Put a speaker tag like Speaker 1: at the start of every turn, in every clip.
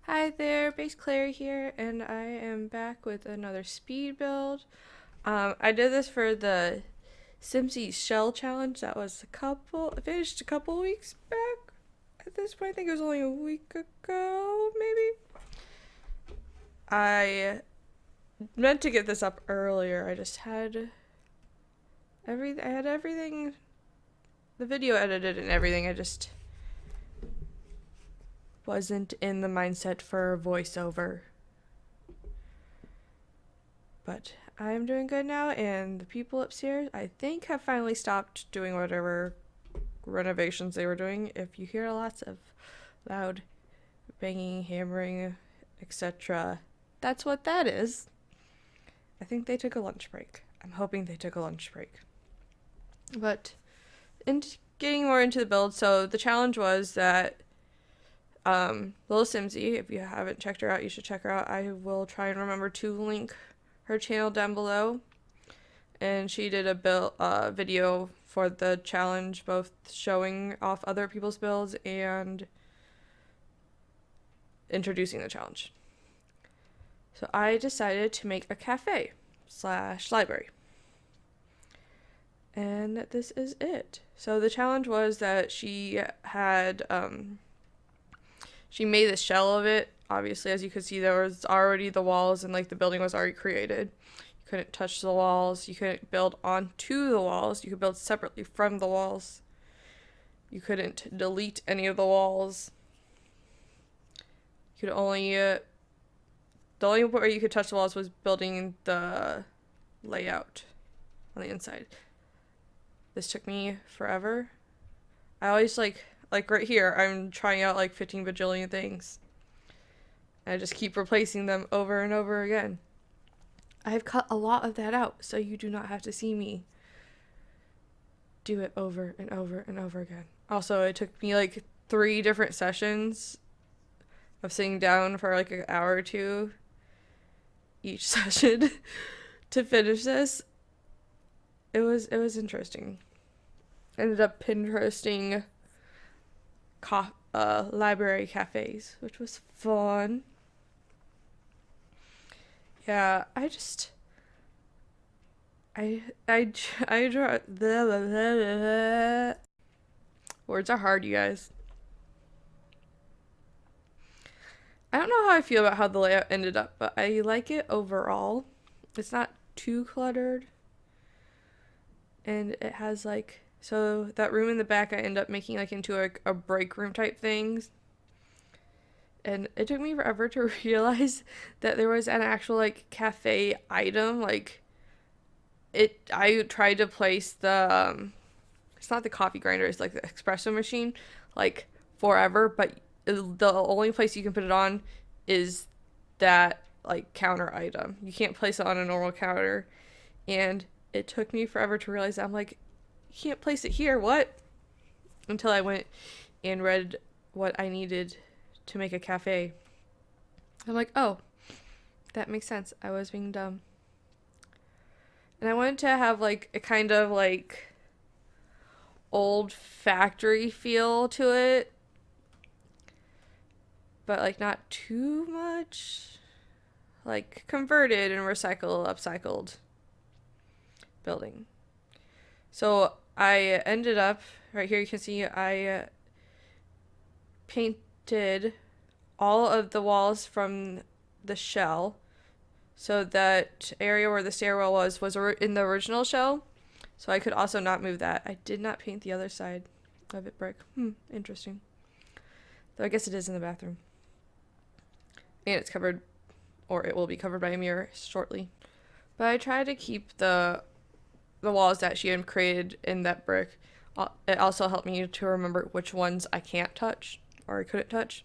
Speaker 1: Hi there, Basclari here, and I am back with another speed build. I did this for the Simsy Shell Challenge. I finished a couple weeks back. At this point, I think it was only a week ago, maybe. I meant to get this up earlier. I just had I had everything, the video edited and everything. I just wasn't in the mindset for voiceover. But I'm doing good now, and the people upstairs, I think, have finally stopped doing whatever renovations they were doing. If you hear lots of loud banging, hammering, etc., that's what that is. I think they took a lunch break. I'm hoping they took a lunch break. But getting more into the build, so the challenge was that Little Simsy, if you haven't checked her out, you should check her out. I will try and remember to link her channel down below. And she did a video for the challenge, both showing off other people's builds and introducing the challenge. So I decided to make a cafe / library. And this is it. So the challenge was that she had, she made the shell of it. Obviously, as you could see, there was already the walls and like the building was already created. You couldn't touch the walls. You couldn't build onto the walls. You could build separately from the walls. You couldn't delete any of the walls. You could only, the only way you could touch the walls was building the layout on the inside. This took me forever. I always like right here, I'm trying out like 15 bajillion things. And I just keep replacing them over and over again. I've cut a lot of that out, so you do not have to see me do it over and over and over again. Also, it took me like 3 different sessions of sitting down for like an hour or two each session to finish this. It was interesting. Ended up Pinteresting library cafes, which was fun. Yeah, I draw. Words are hard, you guys. I don't know how I feel about how the layout ended up, but I like it overall. It's not too cluttered. And it has like, so that room in the back I end up making like into a break room type things. And it took me forever to realize that there was an actual like cafe item. Like I tried to place the, it's not the coffee grinder, it's like the espresso machine, like forever, but the only place you can put it on is that like counter item. You can't place it on a normal counter. And it took me forever to realize that. I'm like, you can't place it here, what? Until I went and read what I needed to make a cafe. I'm like, oh, that makes sense. I was being dumb. And I wanted to have like a kind of like old factory feel to it, but like not too much. Like converted and upcycled building. So I ended up, right here you can see I painted all of the walls from the shell. So that area where the stairwell was in the original shell. So I could also not move that. I did not paint the other side of it brick. Interesting. Though I guess it is in the bathroom. And it's covered, or it will be covered by a mirror shortly. But I tried to keep the walls that she had created in that brick. It also helped me to remember which ones I can't touch or I couldn't touch.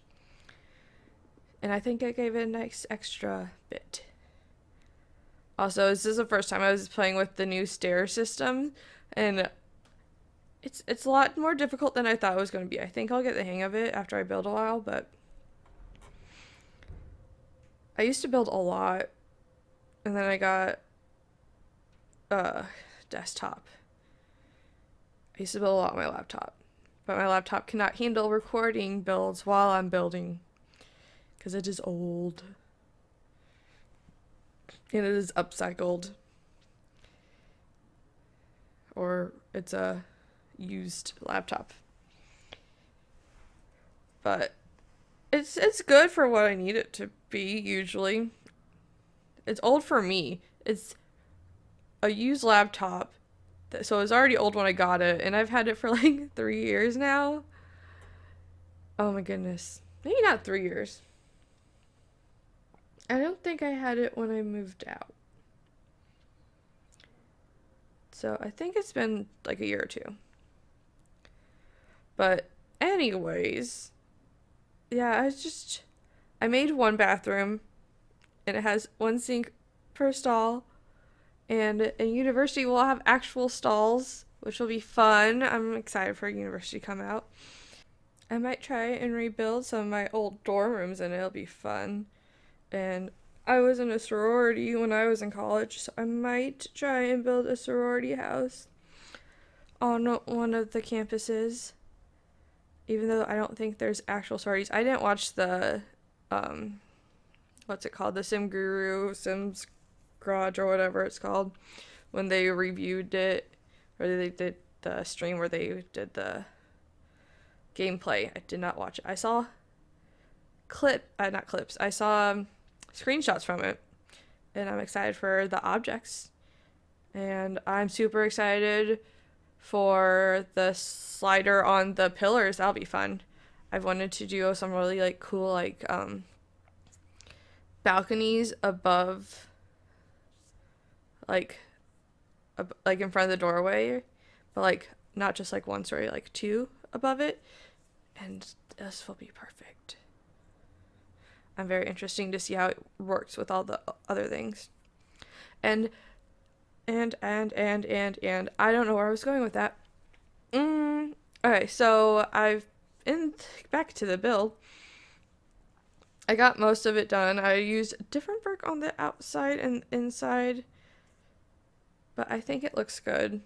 Speaker 1: And I think I gave it a nice extra bit. Also, this is the first time I was playing with the new stair system, and it's a lot more difficult than I thought it was going to be. I think I'll get the hang of it after I build a while, but I used to build a lot, and then I got desktop. I used to build a lot on my laptop, but my laptop cannot handle recording builds while I'm building because it is old and it is upcycled, or it's a used laptop. But it's good for what I need it to be usually. It's old for me. It's a used laptop, so it was already old when I got it, and I've had it for like 3 years now. Oh my goodness. Maybe not 3 years. I don't think I had it when I moved out. So I think it's been like a year or two. But anyways, yeah, I made one bathroom and it has one sink per stall. And in university, we'll have actual stalls, which will be fun. I'm excited for university to come out. I might try and rebuild some of my old dorm rooms, and it'll be fun. And I was in a sorority when I was in college, so I might try and build a sorority house on one of the campuses. Even though I don't think there's actual sororities. I didn't watch the, what's it called? The Sim Guru, Sims Garage, or whatever it's called, when they reviewed it, or they did the stream where they did the gameplay. I did not watch it. I saw not clips. I saw screenshots from it, and I'm excited for the objects. And I'm super excited for the slider on the pillars. That'll be fun. I've wanted to do some really like cool like balconies above, like in front of the doorway, but like not just like one story, like two above it, and this will be perfect. I'm very interested to see how it works with all the other things. And I don't know where I was going with that. Okay, so back to the build. I got most of it done. I used different brick on the outside and inside, but I think it looks good.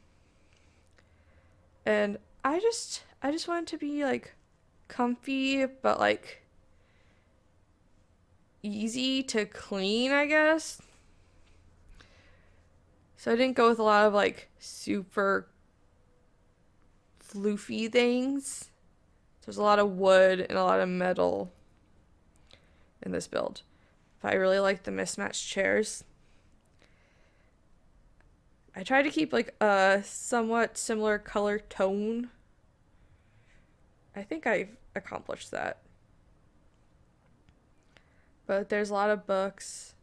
Speaker 1: And I just want it to be like comfy, but like easy to clean, I guess. So I didn't go with a lot of like super floofy things. There's a lot of wood and a lot of metal in this build. But I really like the mismatched chairs. I tried to keep like a somewhat similar color tone. I think I've accomplished that. But there's a lot of books.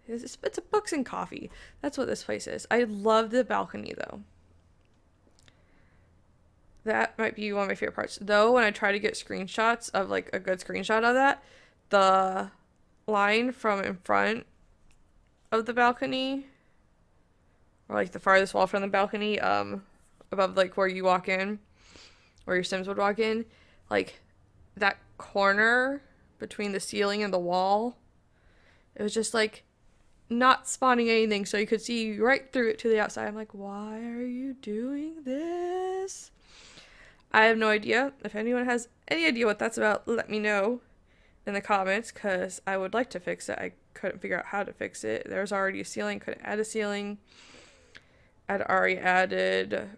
Speaker 1: It's a books and coffee. That's what this place is. I love the balcony though. That might be one of my favorite parts. Though when I try to get screenshots of like a good screenshot of that, the line from in front of the balcony, or like the farthest wall from the balcony, above like where you walk in, where your Sims would walk in, like that corner between the ceiling and the wall, it was just like not spawning anything, so you could see right through it to the outside. I'm like, why are you doing this? I have no idea. If anyone has any idea what that's about, let me know in the comments, because I would like to fix it. I couldn't figure out how to fix it. There's already a ceiling, couldn't add a ceiling. I'd already added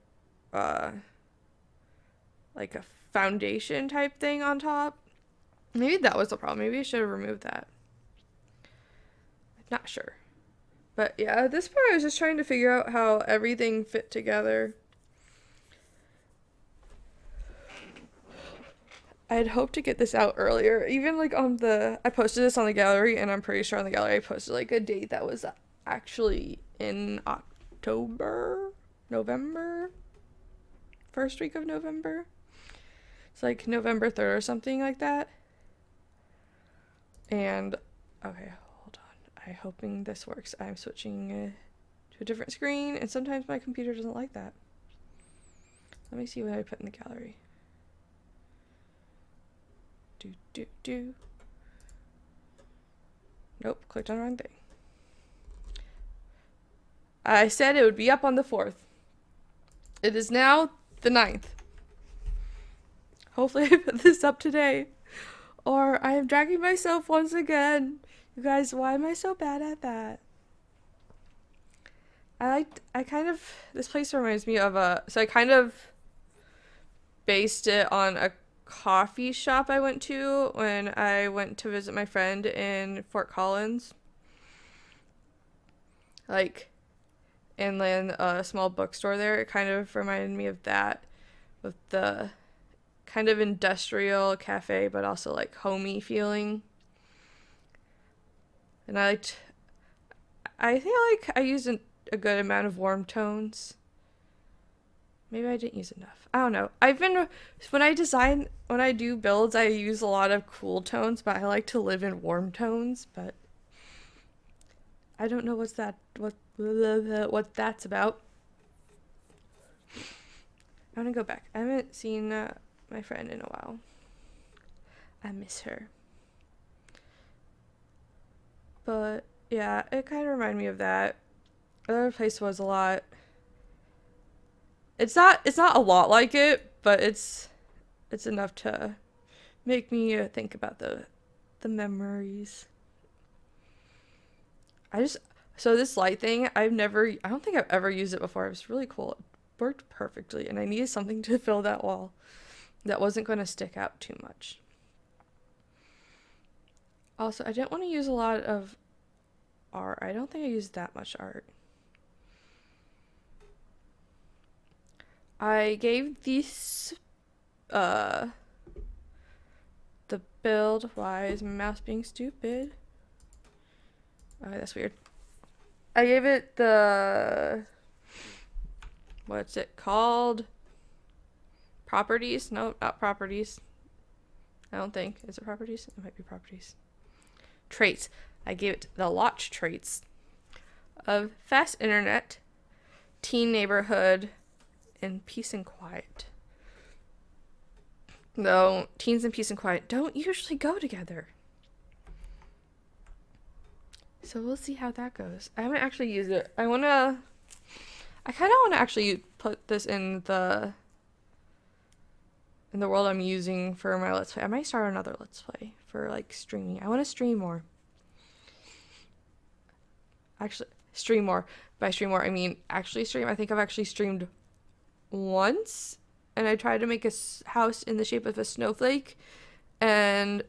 Speaker 1: like a foundation type thing on top. Maybe that was the problem. Maybe I should have removed that. Not sure. But yeah, at this point I was just trying to figure out how everything fit together. I'd hoped to get this out earlier. Even like I posted this on the gallery, and I'm pretty sure on the gallery I posted like a date that was actually in November? First week of November? It's like November 3rd or something like that. And, okay, hold on. I'm hoping this works. I'm switching to a different screen, and sometimes my computer doesn't like that. Let me see what I put in the gallery. Nope, clicked on the wrong thing. I said it would be up on the 4th. It is now the 9th. Hopefully I put this up today. Or I am dragging myself once again. You guys, why am I so bad at that? This place reminds me of so I kind of based it on a coffee shop I went to when I went to visit my friend in Fort Collins. Like, and then a small bookstore there. It kind of reminded me of that, with the kind of industrial cafe, but also like homey feeling. And I think like I used a good amount of warm tones. Maybe I didn't use enough. I don't know. When I do builds, I use a lot of cool tones, but I like to live in warm tones, but I don't know what that's about. I'm gonna go back. I haven't seen my friend in a while. I miss her. But yeah, it kind of reminded me of that. Another place was a lot. It's not a lot like it, but it's enough to make me think about the memories. So this light thing, I don't think I've ever used it before. It was really cool. It worked perfectly, and I needed something to fill that wall that wasn't going to stick out too much. Also, I didn't want to use a lot of art. I don't think I used that much art. I gave these the build. Why is my mouse being stupid? Okay, that's weird. I gave it the, what's it called? Properties? No, not properties. I don't think. Is it properties? It might be properties. Traits. I gave it the lot traits of fast internet, teen neighborhood, and peace and quiet. Though teens and peace and quiet don't usually go together. So we'll see how that goes. I haven't actually used it. I kind of want to actually put this in the world I'm using for my Let's Play. I might start another Let's Play for like streaming. I want to stream more. Actually, stream more. By stream more, I mean actually stream. I think I've actually streamed once, and I tried to make a house in the shape of a snowflake, and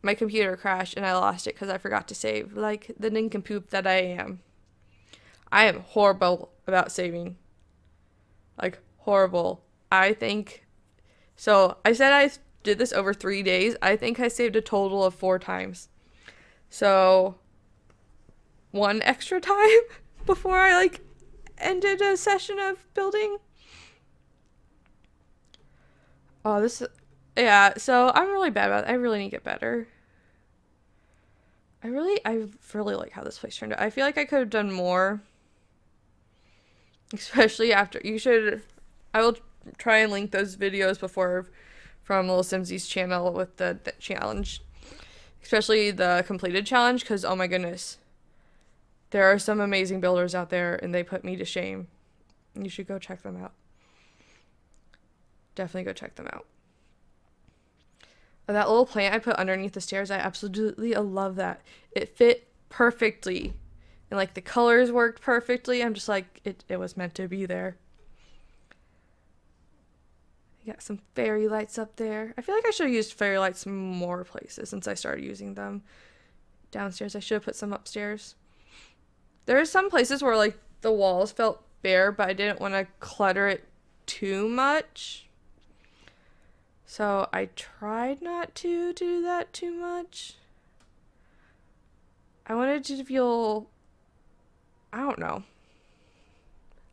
Speaker 1: my computer crashed and I lost it because I forgot to save, like the nincompoop that I am. I am horrible about saving. Like, horrible. I think... So, I said I did this over 3 days. I think I saved a total of 4 times. So, 1 extra time before I, like, ended a session of building. Oh, this... Yeah, so I'm really bad about it. I really need to get better. I really like how this place turned out. I feel like I could have done more. Especially after... I will try and link those videos before from Little Simsy's channel with the challenge. Especially the completed challenge, because, oh my goodness. There are some amazing builders out there, and they put me to shame. You should go check them out. Definitely go check them out. That little plant I put underneath the stairs, I absolutely love that. It fit perfectly. And, like, the colors worked perfectly. I'm just like, it was meant to be there. I got some fairy lights up there. I feel like I should have used fairy lights more places since I started using them downstairs. I should have put some upstairs. There are some places where, like, the walls felt bare, but I didn't want to clutter it too much. So I tried not to do that too much. I wanted to feel, I don't know,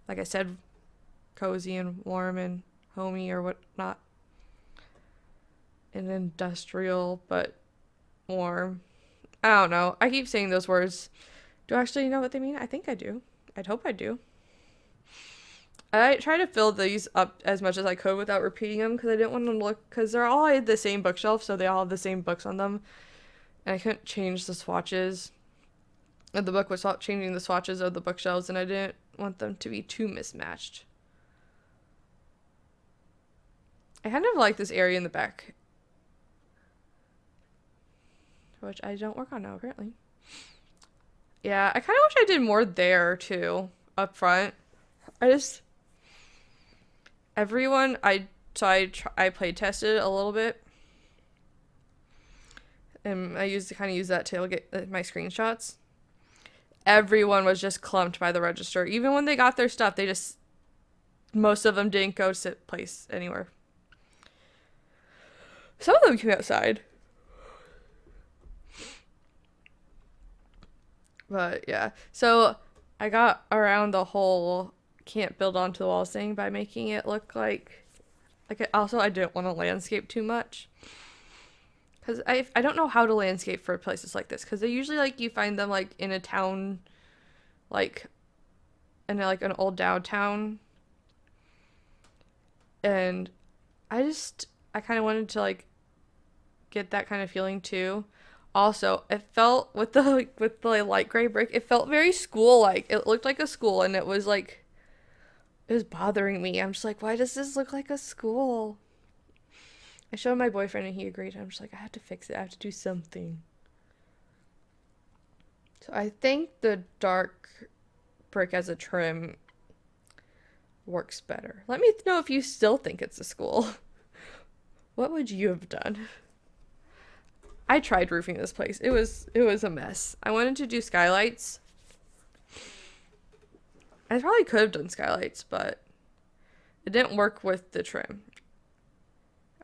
Speaker 1: like I said, cozy and warm and homey or whatnot. And industrial, but warm. I don't know. I keep saying those words. Do I actually know what they mean? I think I do. I'd hope I do. I tried to fill these up as much as I could without repeating them because I didn't want them to look, because they're all the same bookshelf, so they all have the same books on them. And I couldn't change the swatches. And the book was changing the swatches of the bookshelves, and I didn't want them to be too mismatched. I kind of like this area in the back. which I don't work on now apparently. Yeah, I kind of wish I did more there too, up front. I just everyone I play tested a little bit, and I used to kind of use that to get my screenshots. Everyone was just clumped by the register. Even when they got their stuff, most of them didn't go to place anywhere. Some of them came outside. But yeah, so I got around the whole can't build onto the walls thing by making it look like also I didn't want to landscape too much. Because I don't know how to landscape for places like this. Because they usually, like, you find them, like, in a town, like, in, like, an old downtown. And I kind of wanted to, like, get that kind of feeling, too. Also, it felt, with the light gray brick, it felt very school-like. It looked like a school, and it was, like, it was bothering me. I'm just like, why does this look like a school? I showed my boyfriend and he agreed. I'm just like, I have to fix it. I have to do something. So I think the dark brick as a trim works better. Let me know if you still think it's a school. What would you have done? I tried roofing this place. It was a mess. I wanted to do skylights. I probably could have done skylights, but it didn't work with the trim.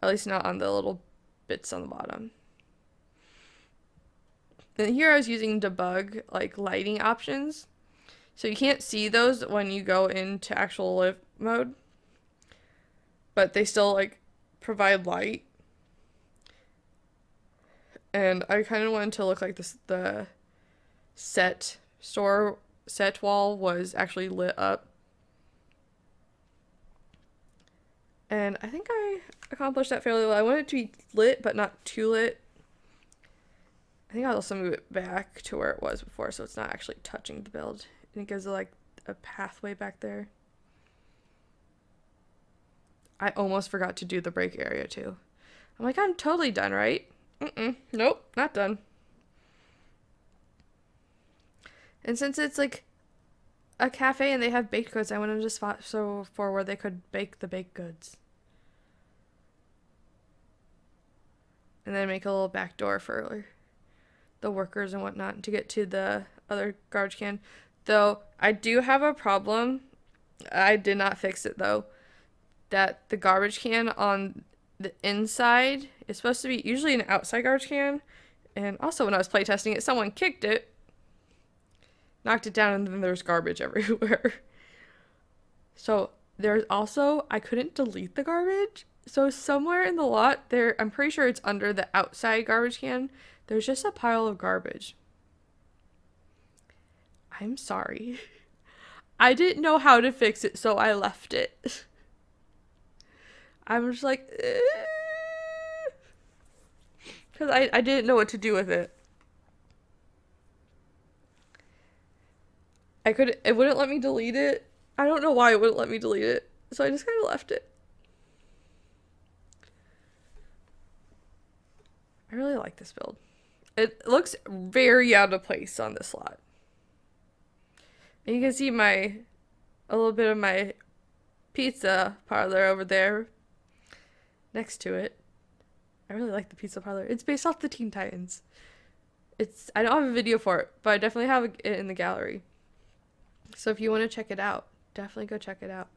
Speaker 1: At least not on the little bits on the bottom. And here I was using debug, like, lighting options. So you can't see those when you go into actual live mode. But they still, like, provide light. And I kind of wanted to look like the set wall was actually lit up. And I think I accomplished that fairly well. I want it to be lit, but not too lit. I think I'll also move it back to where it was before, so it's not actually touching the build. And it gives it, like, a pathway back there. I almost forgot to do the break area, too. I'm like, I'm totally done, right? Nope, not done. And since it's, like, a cafe and they have baked goods, I wanted a spot for where they could bake the baked goods. And then make a little back door for the workers and whatnot to get to the other garbage can. Though, I do have a problem. I did not fix it, though. That the garbage can on the inside is supposed to be usually an outside garbage can. And also, when I was playtesting it, someone kicked it, knocked it down, and then there's garbage everywhere. So, there's also, I couldn't delete the garbage. So somewhere in the lot there, I'm pretty sure it's under the outside garbage can, there's just a pile of garbage. I'm sorry. I didn't know how to fix it, so I left it. I'm just like, because I didn't know what to do with it. It wouldn't let me delete it. I don't know why it wouldn't let me delete it. So I just kind of left it. I really like this build. It looks very out of place on this lot. And you can see a little bit of my pizza parlor over there next to it. I really like the pizza parlor. It's based off the Teen Titans. I don't have a video for it, but I definitely have it in the gallery. So if you want to check it out, definitely go check it out.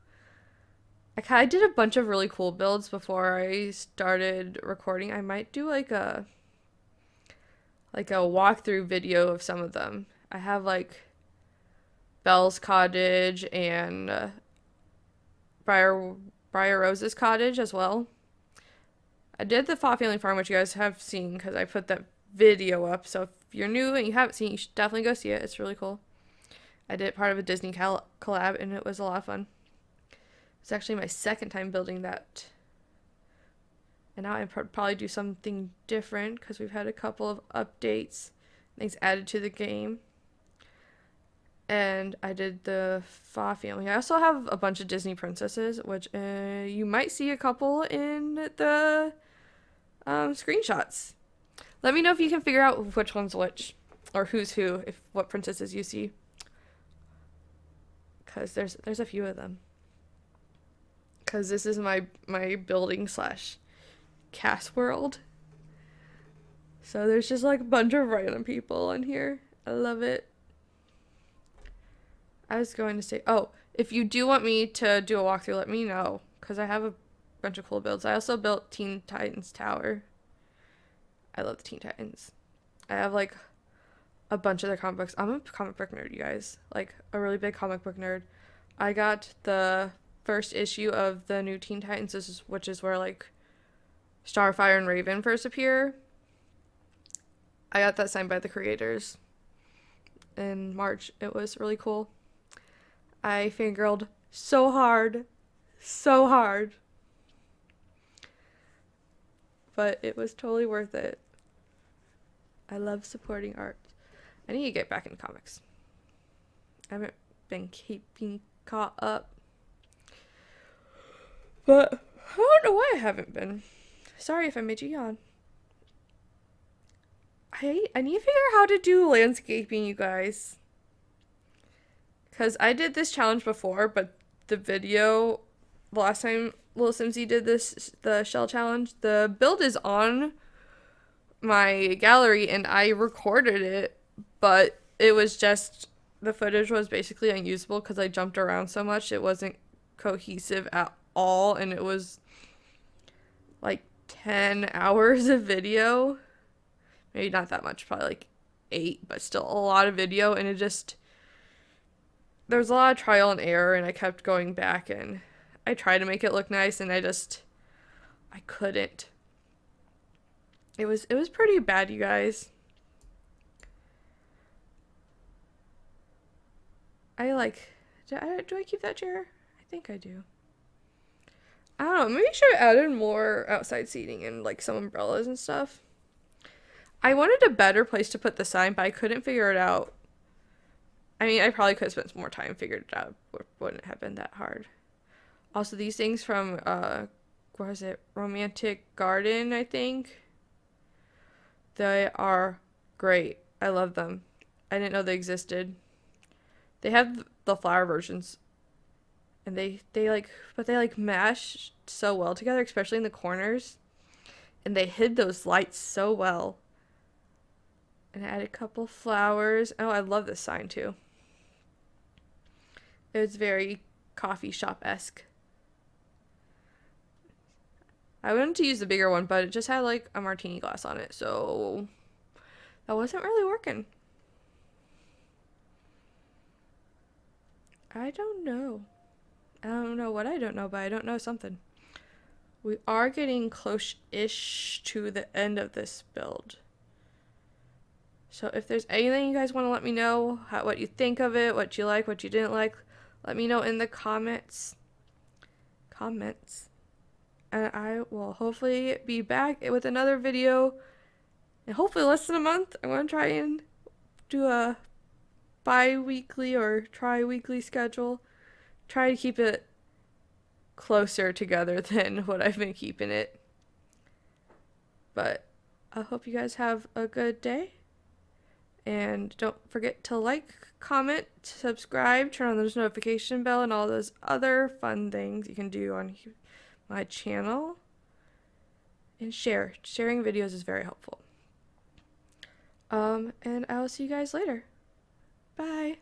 Speaker 1: I did a bunch of really cool builds before I started recording. I might do like a walkthrough video of some of them. I have like Belle's cottage and Briar Rose's cottage as well. I did the Fa Family Farm, which you guys have seen because I put that video up. So if you're new and you haven't seen it, you should definitely go see it. It's really cool. I did part of a Disney collab, and it was a lot of fun. It's actually my second time building that. And now I probably do something different because we've had a couple of updates, things added to the game. And I did the Fa family. I also have a bunch of Disney princesses, which you might see a couple in the screenshots. Let me know if you can figure out which one's which, or who's who, if what princesses you see, because there's a few of them. Because this is my building slash cast world. So there's just like a bunch of random people in here. I love it. I was going to say, oh, if you do want me to do a walkthrough, let me know. Because I have a bunch of cool builds. I also built Teen Titans Tower. I love the Teen Titans. I have like a bunch of their comic books. I'm a comic book nerd, you guys. Like a really big comic book nerd. I got the first issue of the new Teen Titans, which is where like Starfire and Raven first appear. I got that signed by the creators in March. It was really cool. I fangirled so hard. So hard. But it was totally worth it. I love supporting art. I need to get back into comics. I haven't been keeping caught up. But I don't know why I haven't been. Sorry if I made you yawn. I need to figure out how to do landscaping, you guys. Because I did this challenge before, but the video, the last time Little Simsy did this, the shell challenge, the build is on my gallery and I recorded it, but it was just, the footage was basically unusable because I jumped around so much. It wasn't cohesive at all, and it was like 10 hours of video. Maybe not that much, probably like 8, but still a lot of video, and it just, there was a lot of trial and error, and I kept going back, and I tried to make it look nice, and I couldn't. It was pretty bad, you guys. Do I keep that chair? I think I do. I don't know, maybe I should have added more outside seating and like some umbrellas and stuff. I wanted a better place to put the sign, but I couldn't figure it out. I mean, I probably could have spent some more time and figured it out. It wouldn't have been that hard. Also, these things from, what was it? Romantic Garden, I think. They are great. I love them. I didn't know they existed. They have the flower versions. And they mash so well together, especially in the corners. And they hid those lights so well. And I added a couple flowers. Oh, I love this sign too. It's very coffee shop-esque. I wanted to use the bigger one, but it just had like a martini glass on it, so that wasn't really working. I don't know. I don't know what I don't know, but I don't know something. We are getting close-ish to the end of this build. So if there's anything you guys want to let me know, what you think of it, what you like, what you didn't like, let me know in the comments. And I will hopefully be back with another video in hopefully less than a month. I'm going to try and do a bi-weekly or tri-weekly schedule. Try to keep it closer together than what I've been keeping it. But I hope you guys have a good day. And don't forget to like, comment, subscribe, turn on those notification bell, and all those other fun things you can do on my channel. And share. Sharing videos is very helpful. And I will see you guys later. Bye.